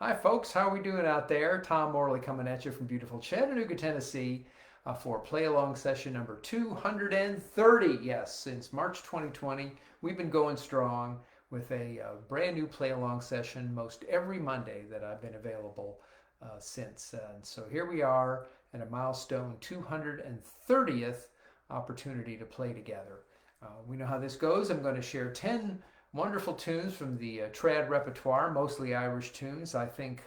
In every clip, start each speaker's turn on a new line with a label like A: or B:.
A: Hi, folks. How are we doing out there? Tom Morley coming at you from beautiful Chattanooga, Tennessee for play along session number 230. Yes, since March 2020, we've been going strong with a brand new play along session most every Monday that I've been available since. And so here we are at a milestone 230th opportunity to play together. We know how this goes. I'm going to share 10 wonderful tunes from the TRAD repertoire, mostly Irish tunes. I think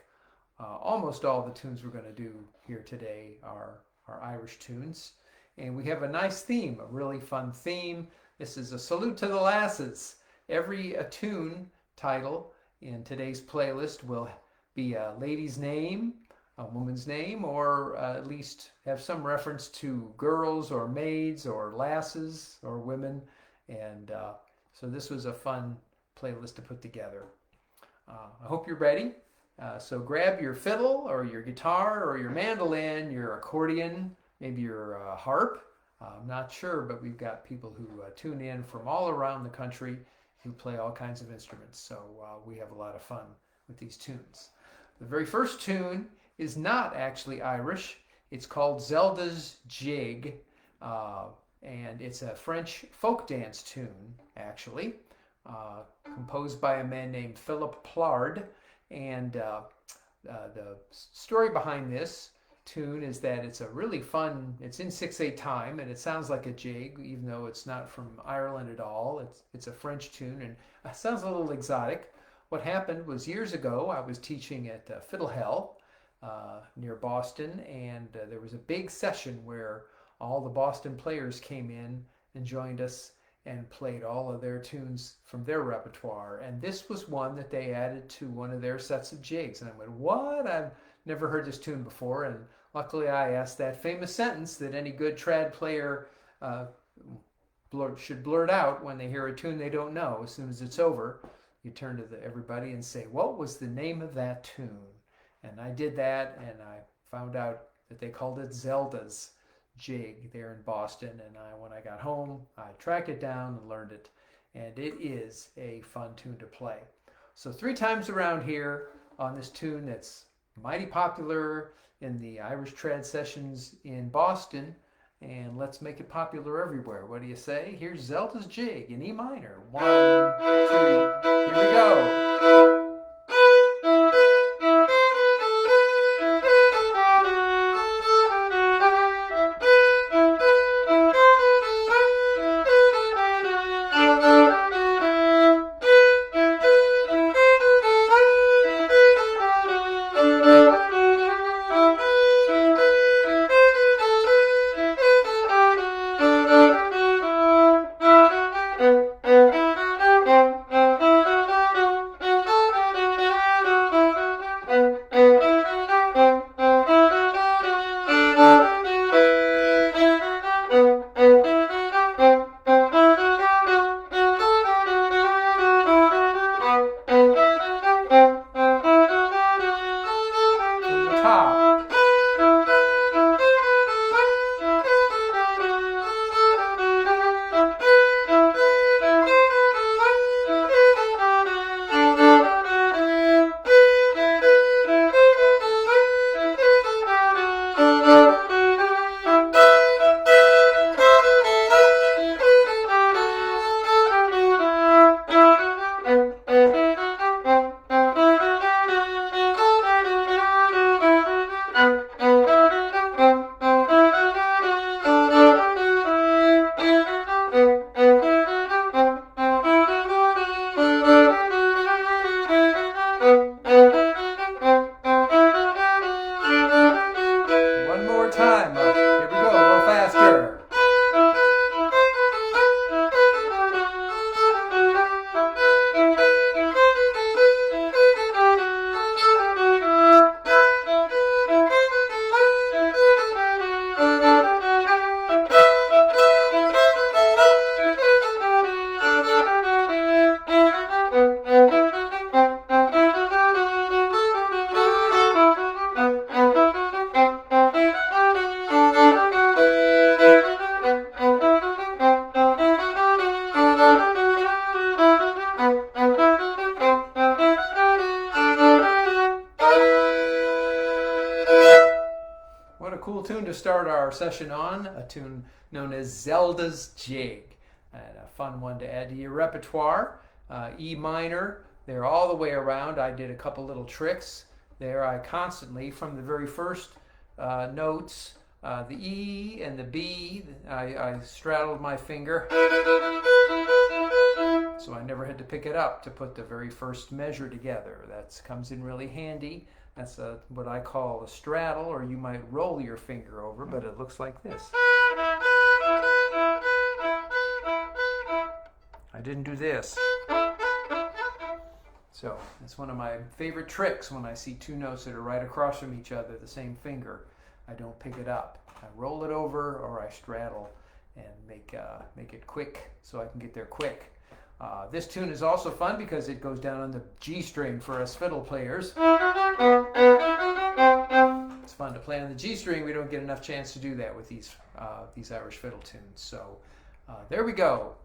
A: almost all the tunes we're going to do here today are Irish tunes. And we have a nice theme, a really fun theme. This is a salute to the lasses. Every tune title in today's playlist will be a lady's name, a woman's name, or at least have some reference to girls or maids or lasses or women. And so this was a fun playlist to put together. I hope you're ready. So grab your fiddle or your guitar or your mandolin, your accordion, maybe your harp. I'm not sure, but we've got people who tune in from all around the country who play all kinds of instruments. So we have a lot of fun with these tunes. The very first tune is not actually Irish. It's called ZELDA'S Jig. And it's a French folk dance tune, actually, composed by a man named Philip Plard. And the story behind this tune is that it's a really fun, it's in 6/8 time, and it sounds like a jig, even though it's not from Ireland at all. It's a French tune, and it sounds a little exotic. What happened was years ago, I was teaching at Fiddle Hell near Boston, and there was a big session where all the Boston players came in and joined us and played all of their tunes from their repertoire. And this was one that they added to one of their sets of jigs. And I went, what? I've never heard this tune before. And luckily I asked that famous sentence that any good trad player should blurt out when they hear a tune they don't know. As soon as it's over, you turn to everybody and say, what was the name of that tune? And I did that, and I found out that they called it ZELDA'S Jig there in Boston. And when I got home, I tracked it down and learned it. And it is a fun tune to play. So 3 times around here on this tune that's mighty popular in the Irish trad sessions in Boston. And let's make it popular everywhere. What do you say? Here's ZELDA'S Jig in E minor. 1, 2, here we go. cool tune to start our session on, a tune known as Zelda's Jig. And a fun one to add to your repertoire. E minor, there all the way around. I did a couple little tricks there. I constantly, from the very first notes, the E and the B, I straddled my finger, so I never had to pick it up to put the very first measure together. That comes in really handy. That's what I call a straddle, or you might roll your finger over, but it looks like this. I didn't do this. So it's one of my favorite tricks when I see two notes that are right across from each other, the same finger. I don't pick it up. I roll it over, or I straddle and make it quick so I can get there quick. This tune is also fun because it goes down on the G string for us fiddle players. It's fun to play on the G string. We don't get enough chance to do that with these Irish fiddle tunes. So there we go.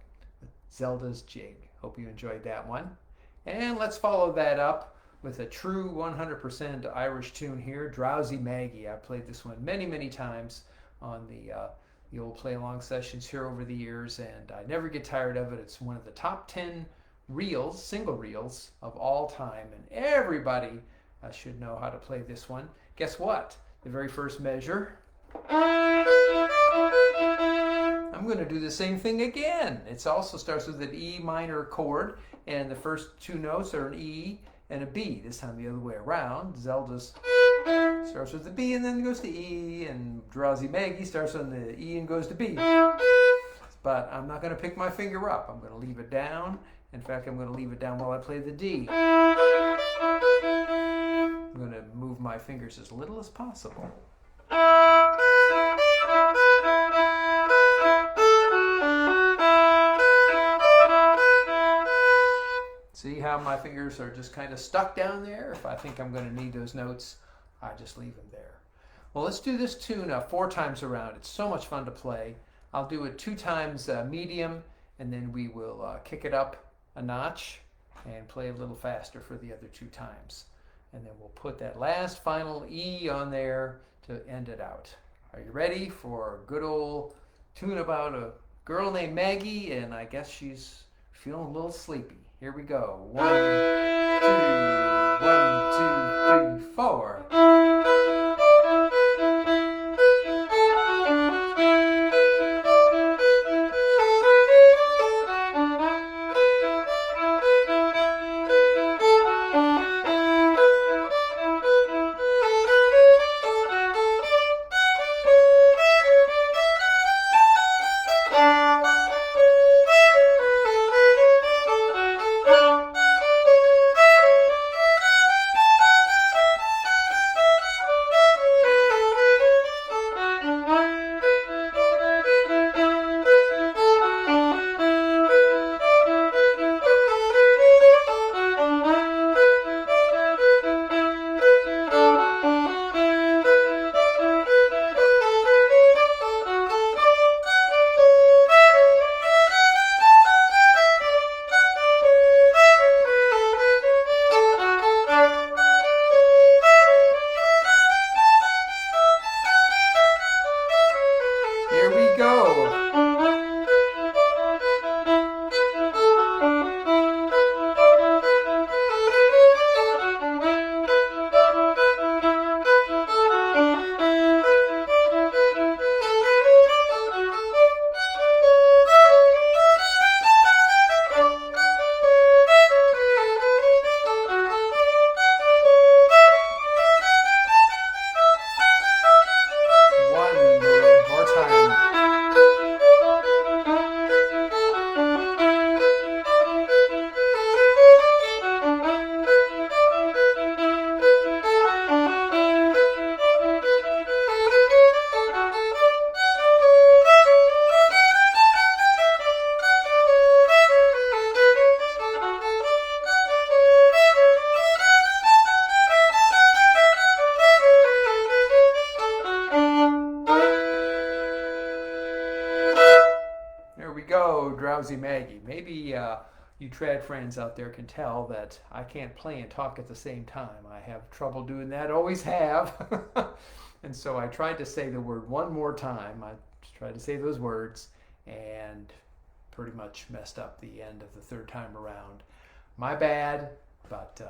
A: Zelda's Jig. Hope you enjoyed that one. And let's follow that up with a true 100% Irish tune here, Drowsy Maggie. I played this one many, many times on the old play-along sessions here over the years, and I never get tired of it. It's one of the top 10 reels, single reels of all time, and everybody should know how to play this one. Guess what? The very first measure, I'm going to do the same thing again. It also starts with an E minor chord, and the first two notes are an E and a B. This time the other way around. Zelda's starts with the B and then goes to E, and Drowsy Maggie starts on the E and goes to B. But I'm not going to pick my finger up. I'm going to leave it down. In fact, I'm going to leave it down while I play the D. I'm going to move my fingers as little as possible. See how my fingers are just kind of stuck down there? If I think I'm going to need those notes, I just leave them there. Well, let's do this tune 4 times around. It's so much fun to play. I'll do it 2 times medium, and then we will kick it up a notch and play a little faster for the other 2 times. And then we'll put that last final E on there to end it out. Are you ready for a good old tune about a girl named Maggie? And I guess she's feeling a little sleepy. Here we go. 1, 2, 1, 2, 3, 4. Drowsy Maggie. Maybe you trad friends out there can tell that I can't play and talk at the same time. I have trouble doing that, always have. And so I tried to say the word one more time. I tried to say those words and pretty much messed up the end of the third time around. My bad, but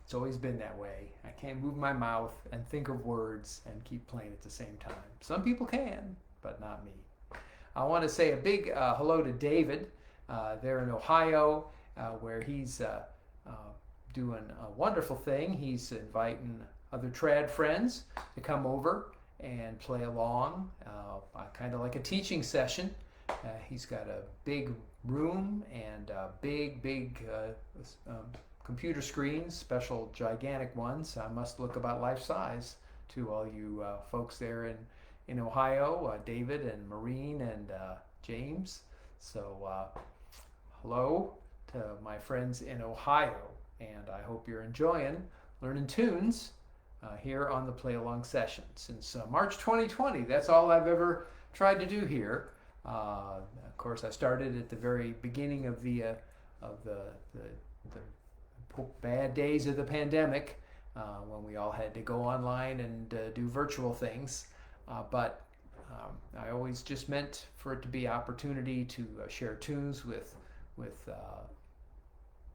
A: it's always been that way. I can't move my mouth and think of words and keep playing at the same time. Some people can, but not me. I want to say a big hello to David there in Ohio, where he's doing a wonderful thing. He's inviting other trad friends to come over and play along, kind of like a teaching session. He's got a big room and big computer screens, special gigantic ones. Must look about life size to all you folks there in Ohio, David and Maureen and James. So hello to my friends in Ohio, and I hope you're enjoying learning tunes here on the Play Along Session. Since March 2020, that's all I've ever tried to do here. Of course, I started at the very beginning of the bad days of the pandemic, when we all had to go online and do virtual things. But I always just meant for it to be opportunity to share tunes with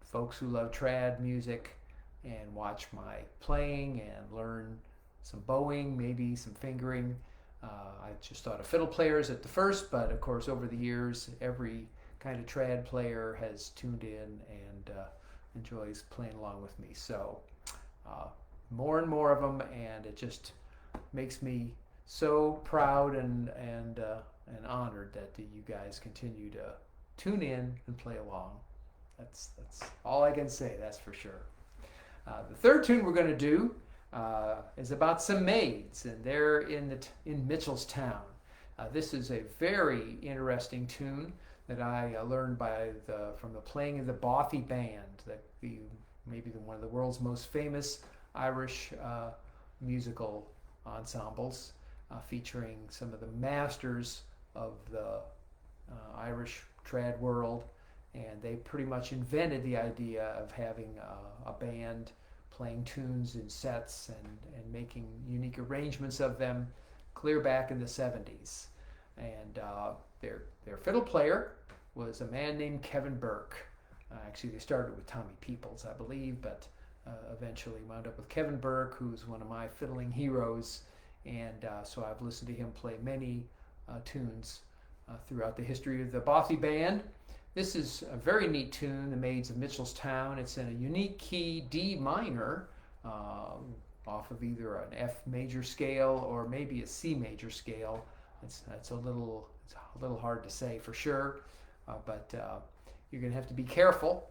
A: folks who love trad music and watch my playing and learn some bowing, maybe some fingering. I just thought of fiddle players at the first, but of course over the years every kind of trad player has tuned in and enjoys playing along with me. So more and more of them, and it just makes me so proud and honored that you guys continue to tune in and play along. That's all I can say, that's for sure. The third tune we're going to do is about some maids, and they're in Mitchelstown. This is a very interesting tune that I learned from the playing of the Bothy Band, maybe one of the world's most famous Irish musical ensembles, featuring some of the masters of the Irish trad world. And they pretty much invented the idea of having a band playing tunes in sets and making unique arrangements of them clear back in the 70s. And their fiddle player was a man named Kevin Burke. Actually, they started with Tommy Peoples, I believe, but eventually wound up with Kevin Burke, who's one of my fiddling heroes. And so I've listened to him play many tunes throughout the history of the Bothy Band. This is a very neat tune, the Maids of Mitchelstown. It's in a unique key, D minor, off of either an F major scale or maybe a C major scale. It's a little hard to say for sure, but you're going to have to be careful,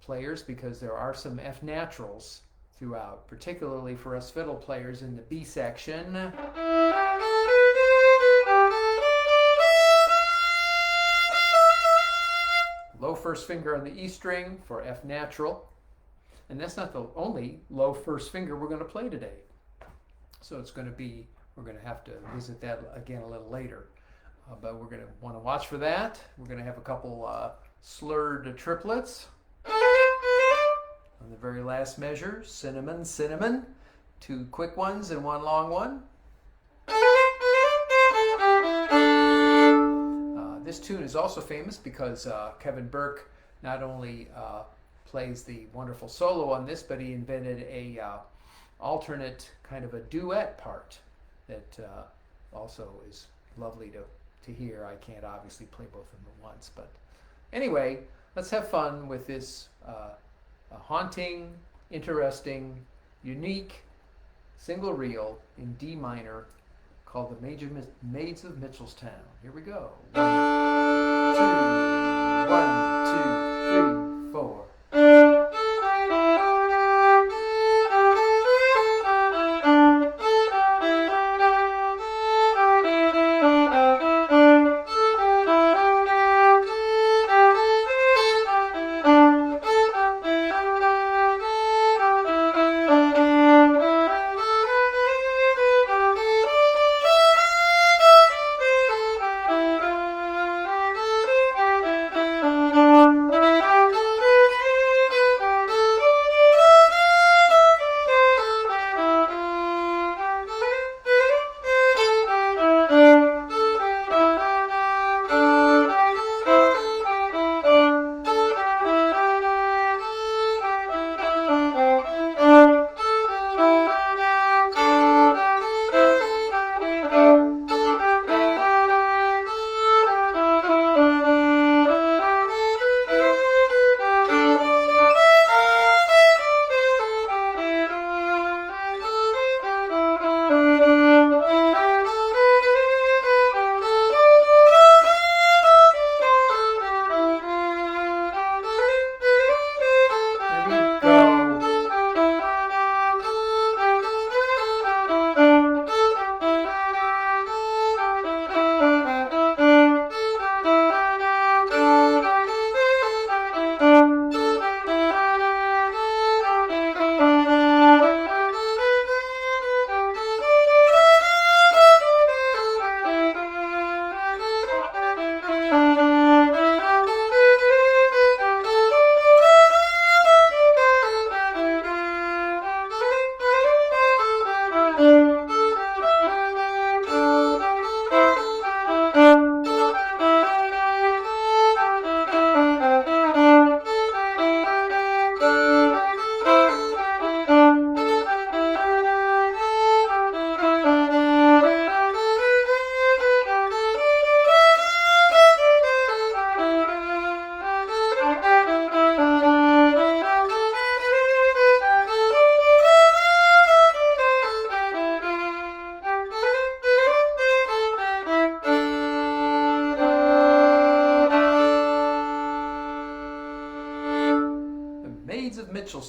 A: players, because there are some F naturals throughout, particularly for us fiddle players in the B section. Low first finger on the E string for F natural. And that's not the only low first finger we're going to play today. So we're going to have to visit that again a little later. But we're going to want to watch for that. We're going to have a couple slurred triplets. On the very last measure, cinnamon, cinnamon. 2 quick ones and 1 long one. This tune is also famous because Kevin Burke not only plays the wonderful solo on this, but he invented a alternate kind of a duet part that also is lovely to hear. I can't obviously play both of them at once, but anyway, let's have fun with this haunting, interesting, unique single reel in D minor called the Maids of Mitchelstown. Here we go. 1, 2, 1, 2, 3, 4.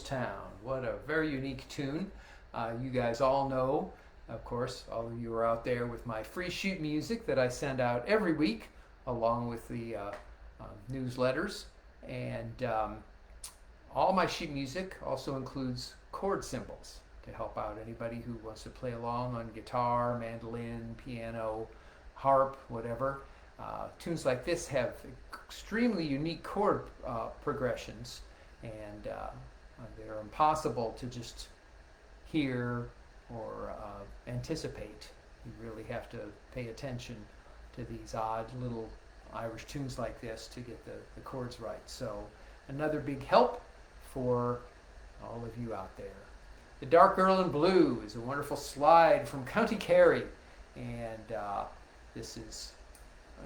A: Mitchelstown. What a very unique tune. You guys all know, of course, all of you are out there with my free sheet music that I send out every week, along with the newsletters. And all my sheet music also includes chord symbols to help out anybody who wants to play along on guitar, mandolin, piano, harp, whatever. Tunes like this have extremely unique chord progressions, and they're impossible to just hear or anticipate. You really have to pay attention to these odd little Irish tunes like this to get the chords right. So another big help for all of you out there. The Dark Girl in Blue is a wonderful slide from County Kerry, and this is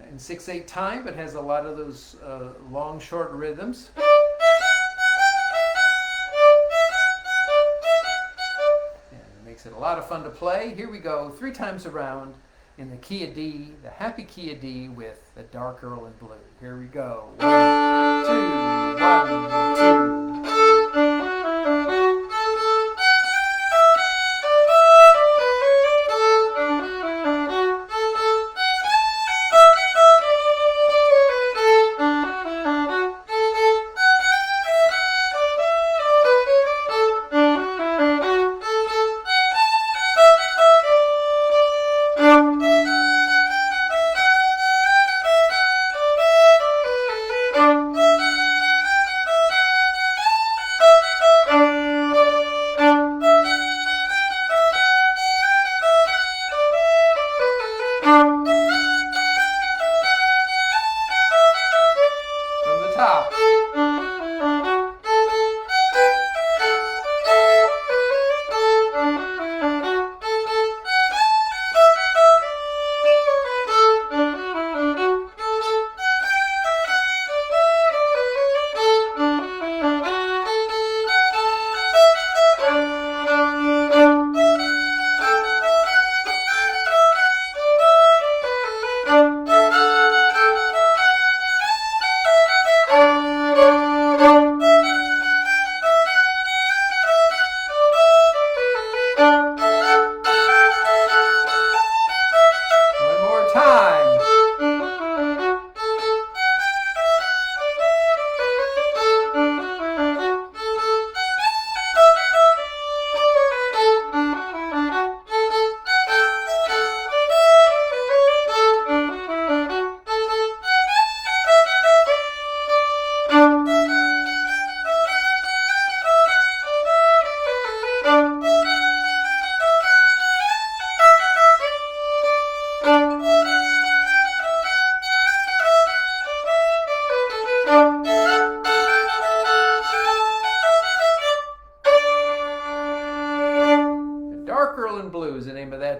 A: in 6/8 time, but has a lot of those long, short rhythms. And it makes it a lot of fun to play. Here we go, 3 times around in the key of D, the happy key of D with the Dark Girl in Blue. Here we go. 1, 2, 1, 2.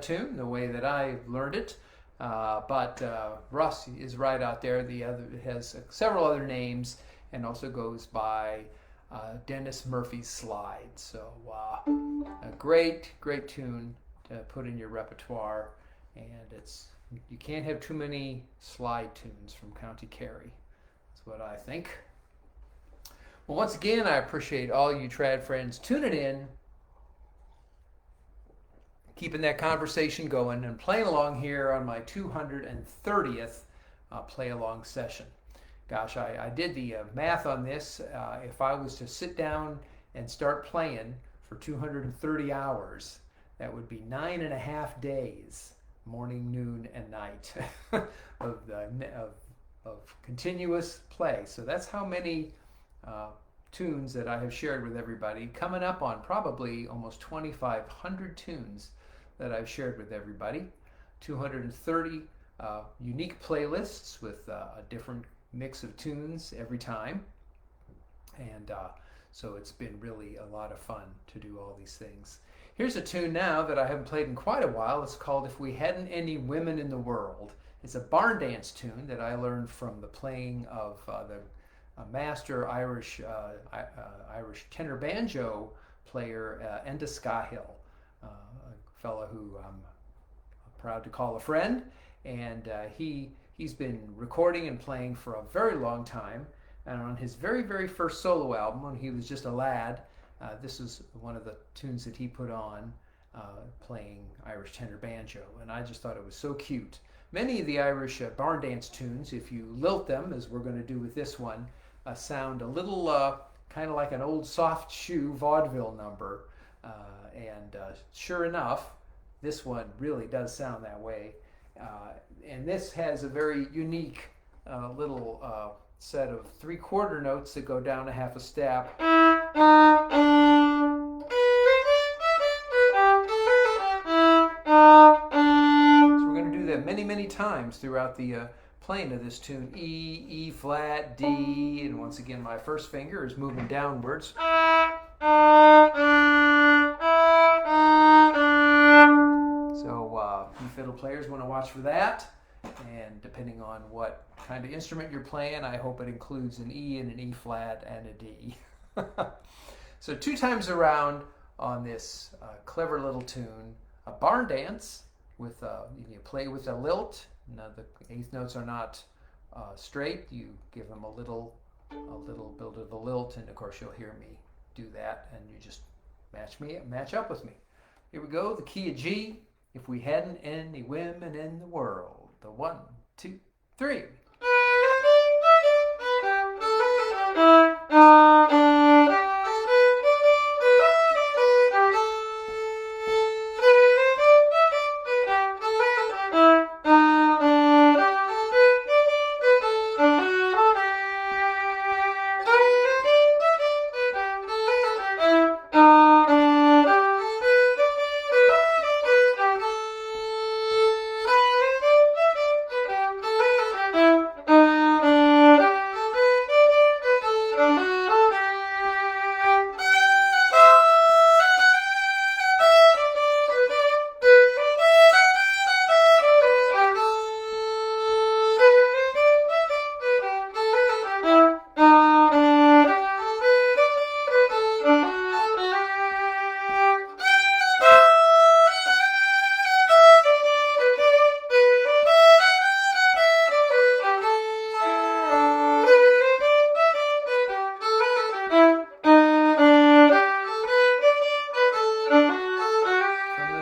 A: Tune the way that I learned it, but Russ is right out there. The other, it has several other names and also goes by Dennis Murphy's Slide. So a great tune to put in your repertoire, and you can't have too many slide tunes from County Kerry. That's what I think. Well, once again, I appreciate all you trad friends tuning in, keeping that conversation going, and playing along here on my 230th play-along session. Gosh, I did the math on this. If I was to sit down and start playing for 230 hours, that would be 9.5 days, morning, noon, and night of continuous play. So that's how many tunes that I have shared with everybody, coming up on probably almost 2,500 tunes that I've shared with everybody. 230 unique playlists with a different mix of tunes every time. And so it's been really a lot of fun to do all these things. Here's a tune now that I haven't played in quite a while. It's called If We Hadn't Any Women in the World. It's a barn dance tune that I learned from the playing of the master Irish tenor banjo player Enda Scahill, a fellow who I'm proud to call a friend, and he's been recording and playing for a very long time. And on his very first solo album, when he was just a lad, This is one of the tunes that he put on playing Irish tenor banjo, and I just thought it was so cute. Many of the Irish barn dance tunes, if you lilt them, as we're going to do with this one, sound a little kind of like an old soft shoe vaudeville number. And sure enough, this one really does sound that way. And this has a very unique little set of 3/4 notes that go down a half a step. Many times throughout the playing of this tune. E, E flat, D, and once again my first finger is moving downwards. So you fiddle players want to watch for that, and depending on what kind of instrument you're playing, I hope it includes an E and an E flat and a D. So 2 times around on this clever little tune, a barn dance. With you play with a lilt. Now the 8th notes are not straight. You give them a little bit of a lilt, and of course you'll hear me do that, and you just match up with me. Here we go. The key of G. If we hadn't any women in the world. The 1, 2, 3.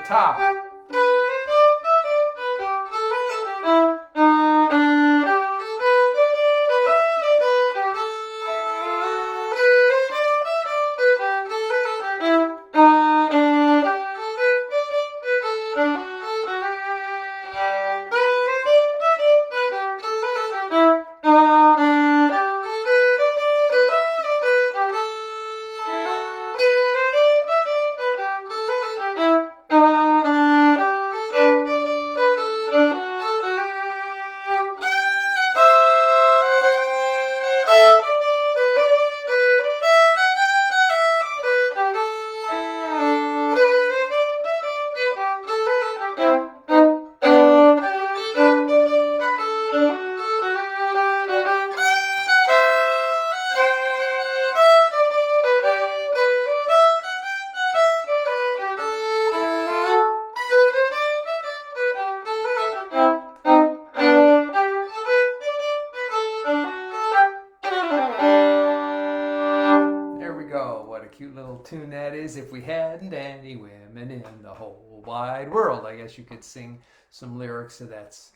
A: Top. Cute little tune that is. If we hadn't any women in the whole wide world. I guess you could sing some lyrics to that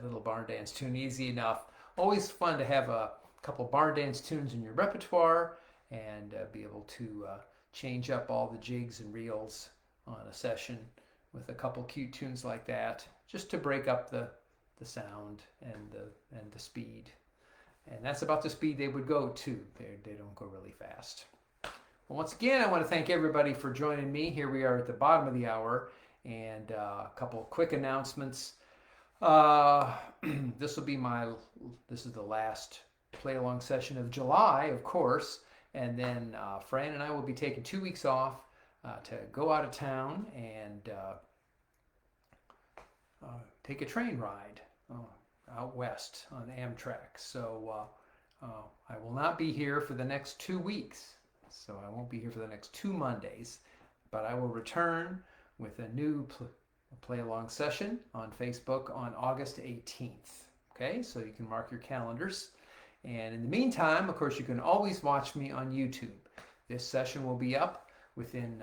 A: little barn dance tune easy enough. Always fun to have a couple barn dance tunes in your repertoire and be able to change up all the jigs and reels on a session with a couple cute tunes like that, just to break up the sound and the speed. And that's about the speed they would go too. They don't go really fast. Well, once again, I want to thank everybody for joining me. Here we are at the bottom of the hour, and a couple of quick announcements. This is the last play-along session of July, of course, and then Fran and I will be taking 2 weeks off to go out of town and take a train ride out west on Amtrak. So I will not be here for the next 2 weeks. So I won't be here for the next 2 Mondays, but I will return with a new play-along session on Facebook on August 18th. Okay, so you can mark your calendars. And in the meantime, of course, you can always watch me on YouTube. This session will be up within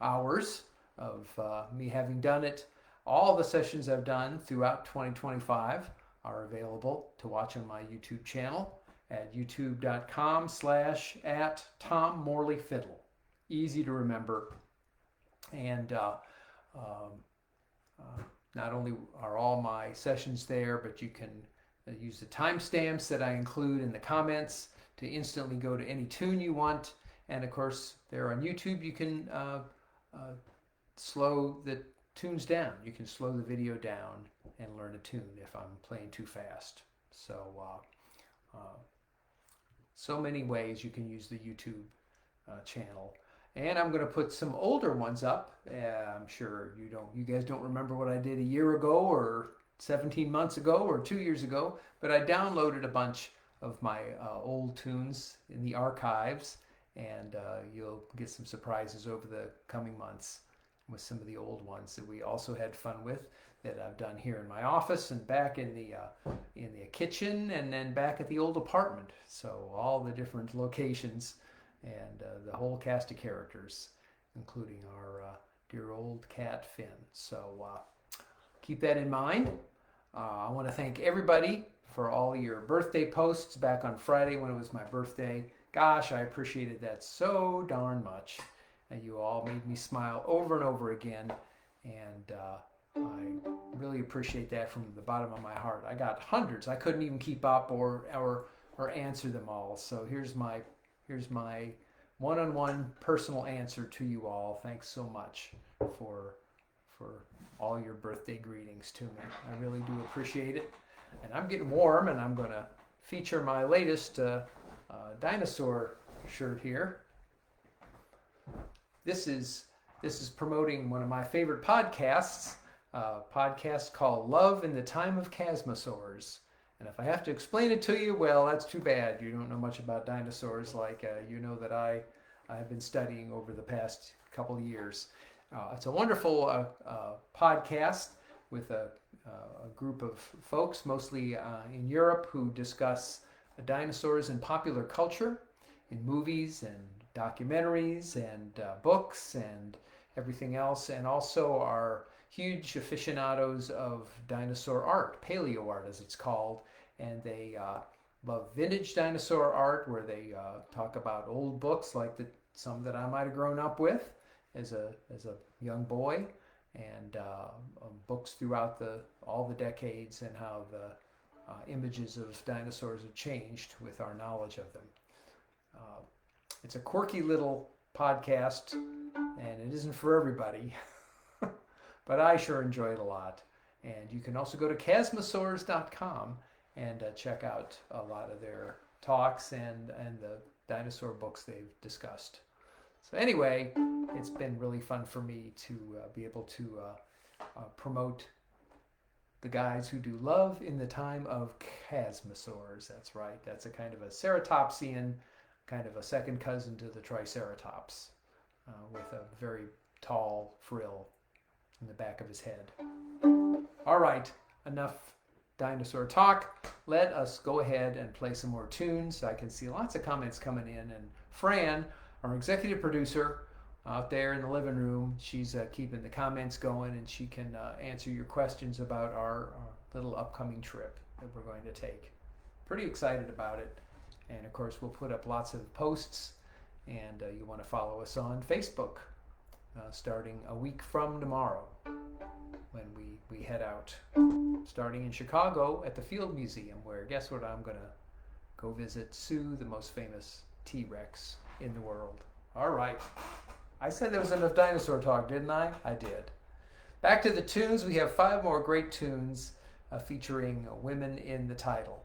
A: hours of me having done it. All the sessions I've done throughout 2025 are available to watch on my YouTube channel at youtube.com/@TomMorleyFiddle. Easy to remember. And not only are all my sessions there, but you can use the timestamps that I include in the comments to instantly go to any tune you want. And of course, there on YouTube, you can slow the tunes down. You can slow the video down and learn a tune if I'm playing too fast. So, so many ways you can use the YouTube channel. And I'm going to put some older ones up. I'm sure you guys don't remember what I did a year ago or 17 months ago or 2 years ago, but I downloaded a bunch of my old tunes in the archives, and you'll get some surprises over the coming months with some of the old ones that we also had fun with, that I've done here in my office and back in the kitchen, and then back at the old apartment. So all the different locations and the whole cast of characters, including our dear old cat Finn. So keep that in mind. I want to thank everybody for all your birthday posts back on Friday when it was my birthday. Gosh, I appreciated that so darn much. And you all made me smile over and over again. And I really appreciate that from the bottom of my heart. I got hundreds. I couldn't even keep up or answer them all. So here's my one-on-one personal answer to you all. Thanks so much for all your birthday greetings to me. I really do appreciate it. And I'm getting warm, and I'm going to feature my latest dinosaur shirt here. This is promoting one of my favorite podcasts, a podcast called Love in the Time of Chasmosaurs. And if I have to explain it to you, well, that's too bad. You don't know much about dinosaurs like you know that I have been studying over the past couple of years. It's a wonderful podcast with a group of folks, mostly in Europe, who discuss dinosaurs in popular culture, in movies and documentaries and books and everything else, and also are huge aficionados of dinosaur art, paleo art as it's called, and they love vintage dinosaur art, where they talk about old books like some that I might have grown up with as a young boy, and books throughout all the decades, and how the images of dinosaurs have changed with our knowledge of them. It's a quirky little podcast, and it isn't for everybody. But I sure enjoy it a lot. And you can also go to chasmosaurs.com and check out a lot of their talks and the dinosaur books they've discussed. So anyway, it's been really fun for me to be able to promote the guys who do Love in the Time of Chasmosaurs. That's right. That's a kind of a ceratopsian, kind of a second cousin to the Triceratops, with a very tall frill in the back of his head. All right, enough dinosaur talk. Let us go ahead and play some more tunes. I can see lots of comments coming in, and Fran, our executive producer out there in the living room, she's keeping the comments going, and she can answer your questions about our little upcoming trip that we're going to take. Pretty excited about it. And of course, we'll put up lots of posts, and you want to follow us on Facebook. Starting a week from tomorrow, when we head out, starting in Chicago at the Field Museum, where guess what, I'm going to go visit Sue, the most famous T-Rex in the world. All right. I said there was enough dinosaur talk, didn't I? I did. Back to the tunes. We have 5 more great tunes featuring women in the title.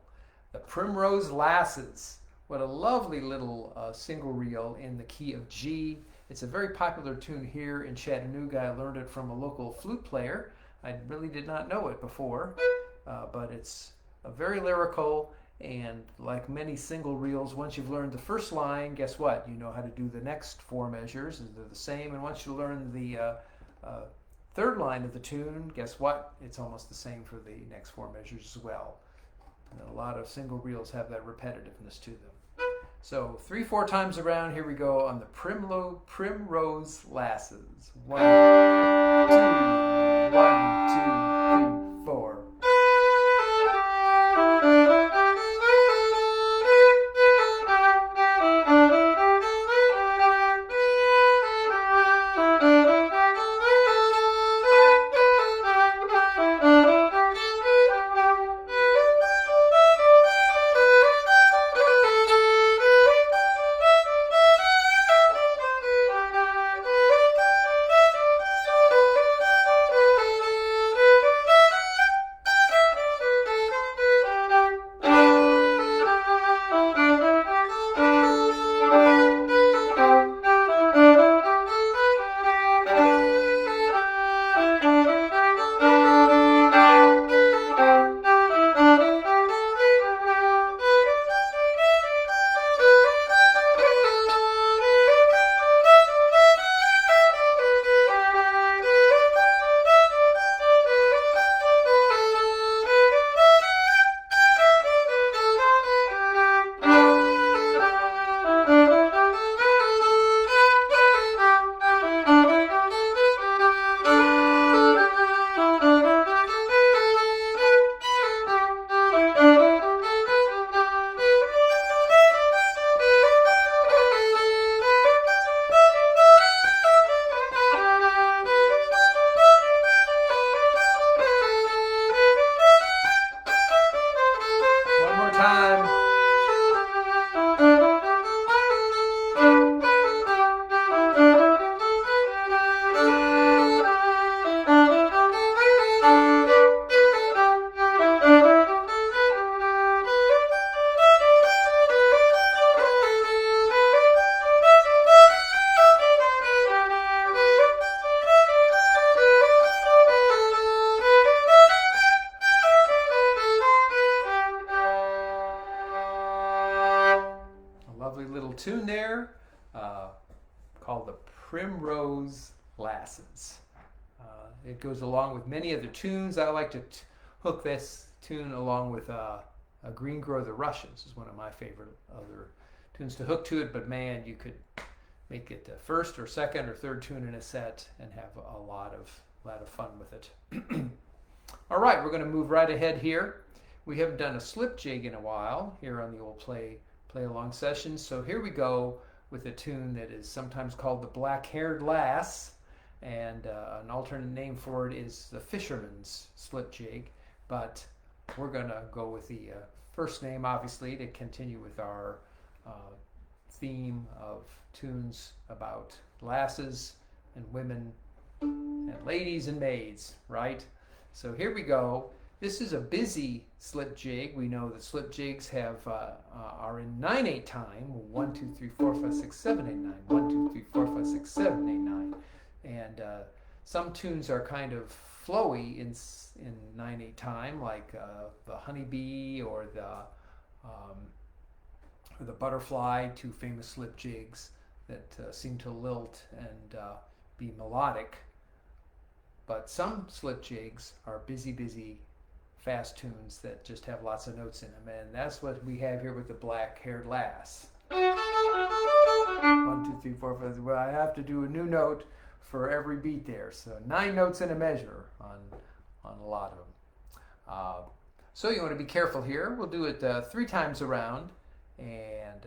A: The Primrose Lasses. What a lovely little single reel in the key of G. It's a very popular tune here in Chattanooga. I learned it from a local flute player. I really did not know it before, but it's a very lyrical, and like many single reels, once you've learned the first line, guess what? You know how to do the next 4 measures. They're the same, and once you learn the third line of the tune, guess what? It's almost the same for the next 4 measures as well. And a lot of single reels have that repetitiveness to them. So 3-4 times around. Here we go on the Primrose Lasses. 1, 2, 1, 2, 3, 4. Tune there called the Primrose Lasses. It goes along with many other tunes. I like to hook this tune along with a Green Grow the Rushes is one of my favorite other tunes to hook to it, but man, you could make it the first or second or third tune in a set and have a lot of fun with it. All right, we're going to move right ahead here. We haven't done a slip jig in a while here on the old play along sessions. So here we go with a tune that is sometimes called the Blackhaired Lass, and an alternate name for it is the Fisherman's Slip Jig, but we're gonna go with the first name, obviously, to continue with our theme of tunes about lasses and women and ladies and maids, right? So here we go. This is a busy slip jig. We know that slip jigs are in 9/8 time. 1, 2, 3, 4, 5, 6, 7, 8, 9. 1, 2, 3, 4, 5, 6, 7, 8, 9. And some tunes are kind of flowy in 9/8 time, like the Honeybee or the Butterfly, two famous slip jigs that seem to lilt and be melodic. But some slip jigs are busy, fast tunes that just have lots of notes in them, and that's what we have here with the Blackhaired Lass. 1, 2, 3, 4, 5. Well, I have to do a new note for every beat there, so 9 notes in a measure on a lot of them. So you want to be careful here. We'll do it 3 times around, and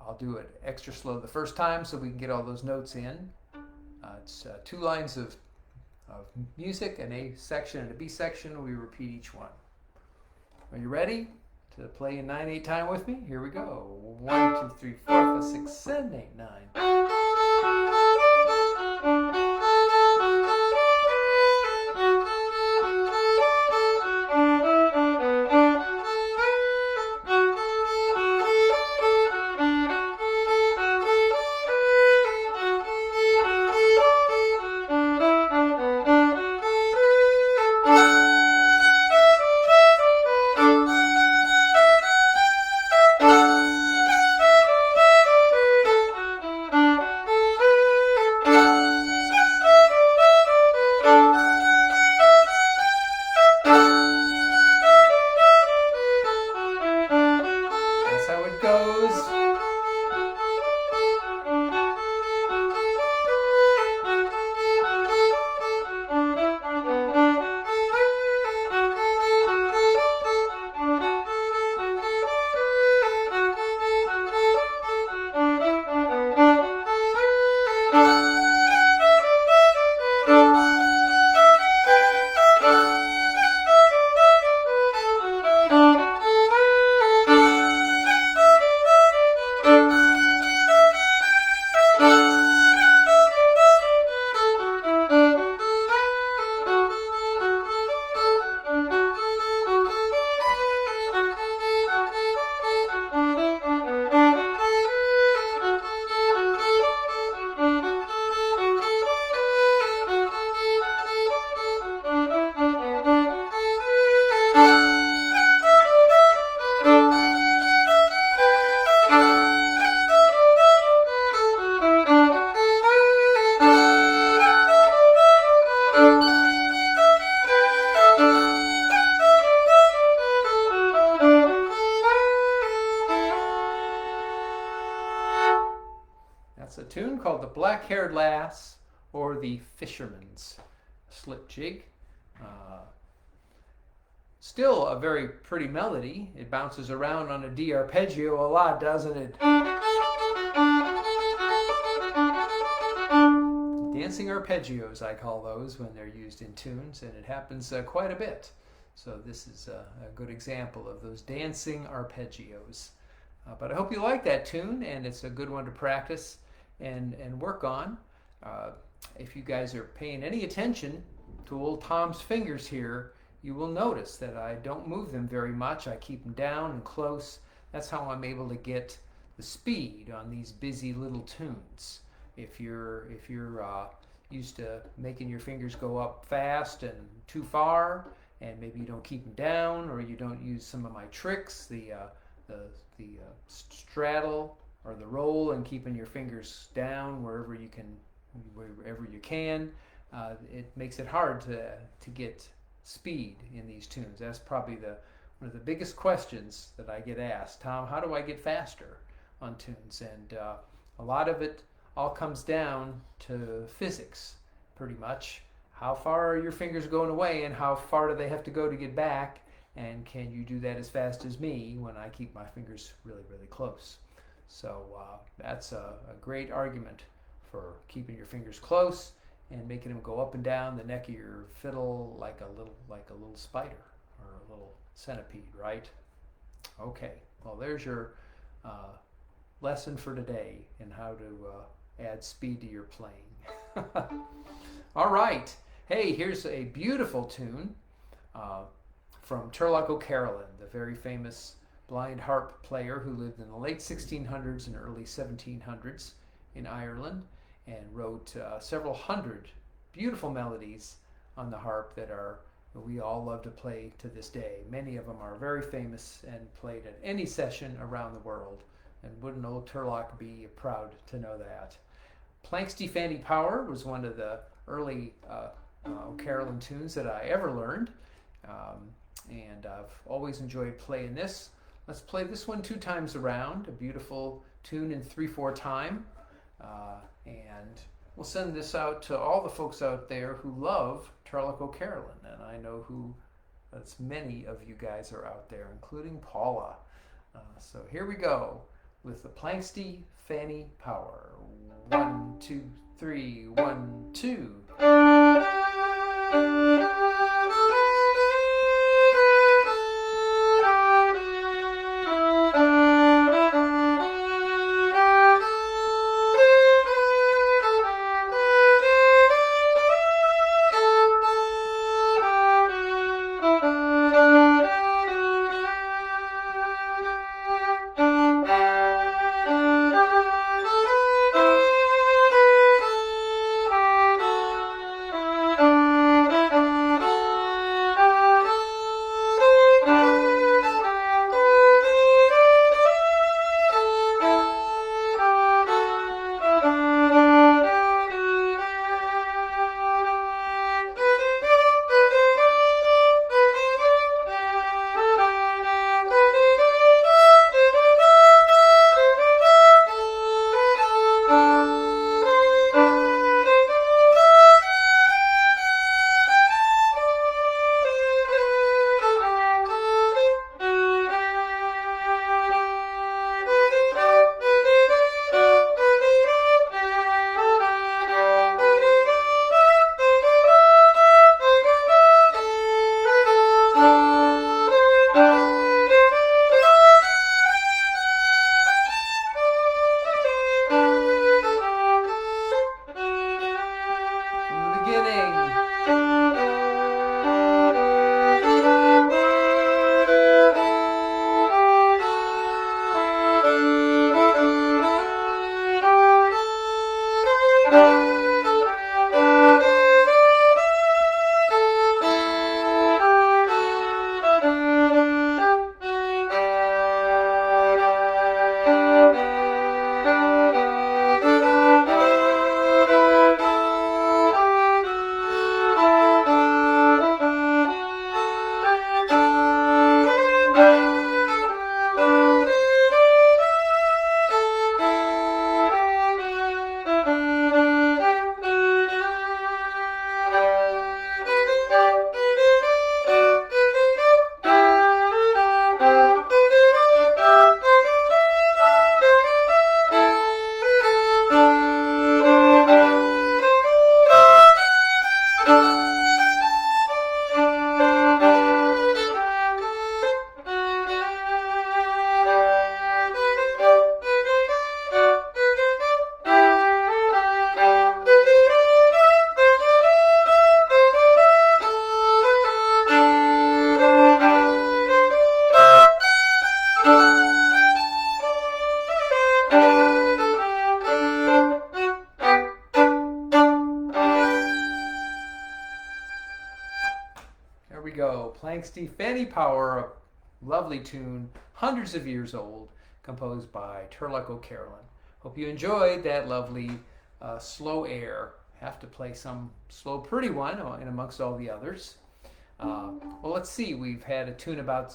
A: I'll do it extra slow the first time so we can get all those notes in. It's 2 lines of music, an A section and a B section. We repeat each one. Are you ready to play in 9/8 time with me? Here we go. 1, 2, 3, 4, 5, 6, 7, 8, 9. Blackhaired Lass or the Fisherman's slipjig. Still a very pretty melody. It bounces around on a D arpeggio a lot, doesn't it? Dancing arpeggios, I call those when they're used in tunes, and it happens quite a bit. So this is a good example of those dancing arpeggios. But I hope you like that tune, and it's a good one to practice and work on. If you guys are paying any attention to old Tom's fingers here, you will notice that I don't move them very much. I keep them down and close. That's how I'm able to get the speed on these busy little tunes. If you're used to making your fingers go up fast and too far, and maybe you don't keep them down, or you don't use some of my tricks, the straddle or the roll, and keeping your fingers down wherever you can, it makes it hard to get speed in these tunes. That's probably one of the biggest questions that I get asked. Tom, how do I get faster on tunes? And a lot of it all comes down to physics, pretty much. How far are your fingers going away, and how far do they have to go to get back? And can you do that as fast as me when I keep my fingers really, really close? So that's a great argument for keeping your fingers close and making them go up and down the neck of your fiddle like a little spider or a little centipede, right? Okay, well, there's your lesson for today in how to add speed to your playing. All right, hey, here's a beautiful tune from Turlough O'Carolan, the very famous blind harp player who lived in the late 1600s and early 1700s in Ireland, and wrote several hundred beautiful melodies on the harp that we all love to play to this day. Many of them are very famous and played at any session around the world, and wouldn't old Turlough be proud to know that. Planxty Fanny Power was one of the early O'Carolan tunes that I ever learned, and I've always enjoyed playing this. Let's play this one 2 times around, a beautiful tune in 3/4 time. And we'll send this out to all the folks out there who love Turlough O'Carolan, and I know as many of you guys are out there, including Paula. So here we go with the Planxty Fanny Power. 1, 2, 3, 1, 2. we go. Planxty Fanny Power, a lovely tune, hundreds of years old, composed by Turlock O'Carolan. Hope you enjoyed that lovely slow air. Have to play some slow pretty one in amongst all the others. Well, let's see. We've had a tune about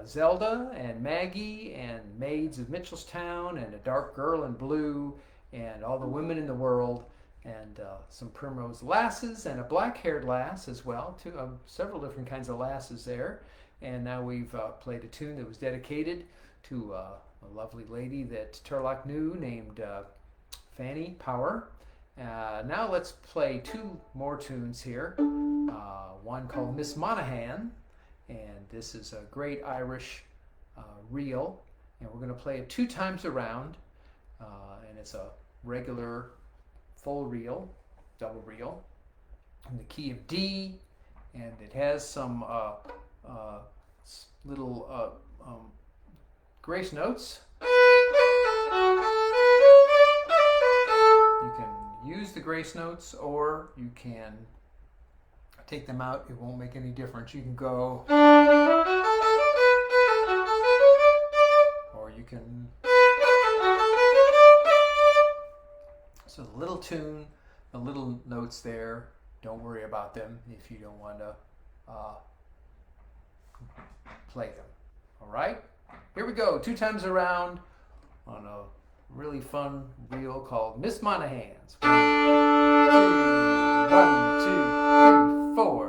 A: Zelda and Maggie and Maids of Mitchelstown and a dark girl in blue and all the women in the world and some Primrose Lasses and a Blackhaired Lass as well. Several different kinds of lasses there. And now we've played a tune that was dedicated to a lovely lady that Turlock knew named Fanny Power. Now let's play two more tunes here. One called Miss Monaghan, and this is a great Irish reel, and we're going to play it 2 times around, and it's a regular full reel, double reel, in the key of D, and it has some little grace notes. You can use the grace notes, or you can take them out. It won't make any difference. You can go, or you can. So the little tune, the little notes there, don't worry about them if you don't want to play them. All right, here we go. 2 times around on a really fun reel called Miss Monaghan's. 1, 2, 3, 4.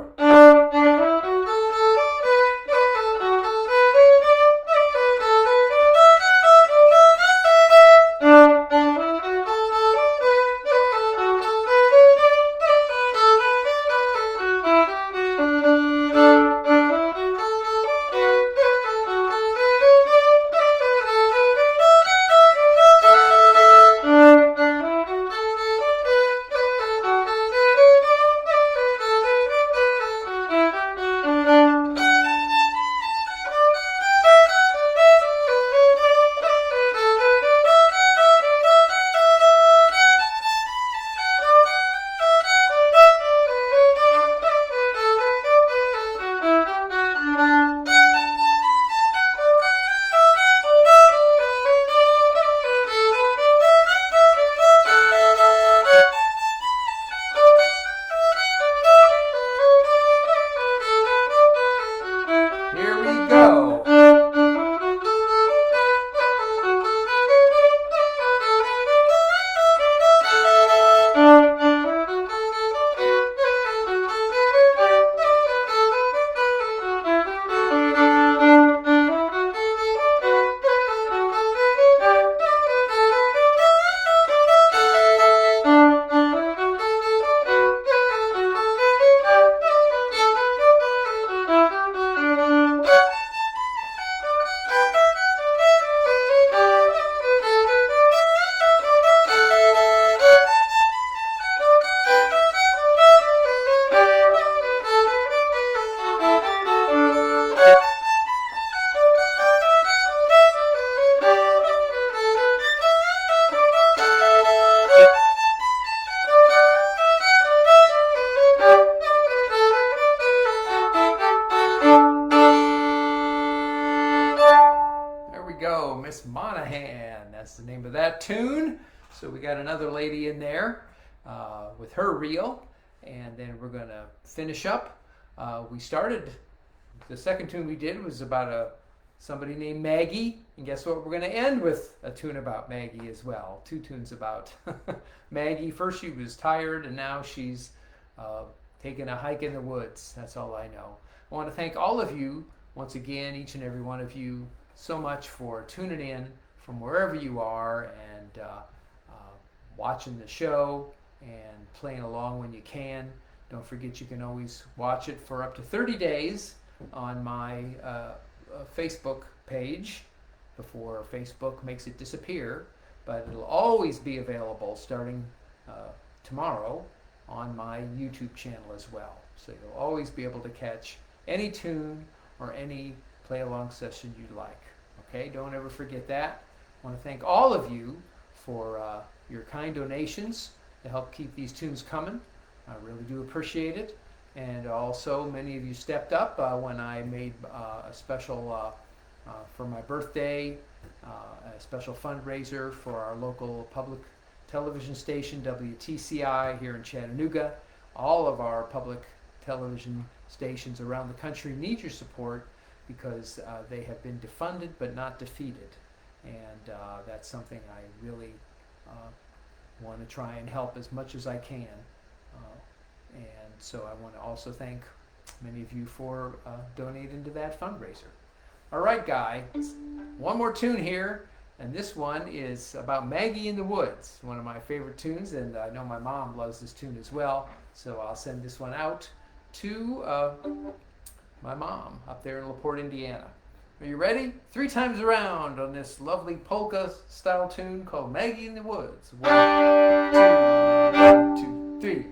A: Miss Monaghan, that's the name of that tune. So we got another lady in there with her reel, and then we're going to finish up. We started, the second tune we did was about somebody named Maggie, and guess what? We're going to end with a tune about Maggie as well. 2 tunes about Maggie. First she was tired, and now she's taking a hike in the woods. That's all I know. I want to thank all of you, once again, each and every one of you, so much for tuning in from wherever you are and watching the show and playing along when you can. Don't forget you can always watch it for up to 30 days on my Facebook page before Facebook makes it disappear, but it'll always be available starting tomorrow on my YouTube channel as well. So you'll always be able to catch any tune or any play along session you'd like. Okay, don't ever forget that. I want to thank all of you for your kind donations to help keep these tunes coming. I really do appreciate it. And also, many of you stepped up when I made a special for my birthday, a special fundraiser for our local public television station, WTCI, here in Chattanooga. All of our public television stations around the country need your support because they have been defunded but not defeated. And that's something I really want to try and help as much as I can. And so I want to also thank many of you for donating to that fundraiser. All right, Guy, one more tune here, and this one is about Maggie in the Woods, one of my favorite tunes, and I know my mom loves this tune as well, so I'll send this one out to my mom up there in LaPorte, Indiana. Are you ready? 3 times around on this lovely polka style tune called Maggie in the Woods. 1, 2, 3.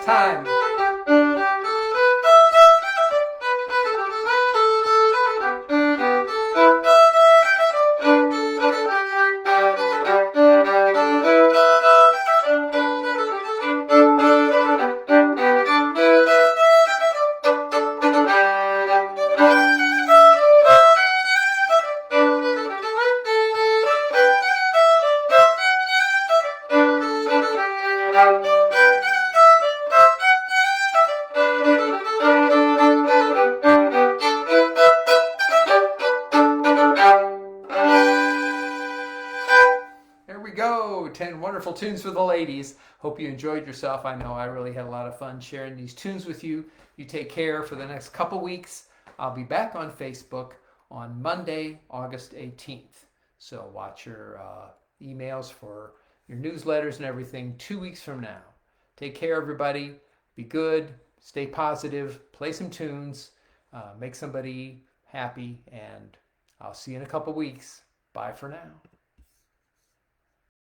A: Time. Go. 10 wonderful tunes for the ladies. Hope you enjoyed yourself. I know I really had a lot of fun sharing these tunes with you. You take care for the next couple weeks. I'll be back on Facebook on Monday, August 18th. So watch your emails for your newsletters and everything 2 weeks from now. Take care, everybody. Be good. Stay positive. Play some tunes. Make somebody happy. And I'll see you in a couple weeks. Bye for now.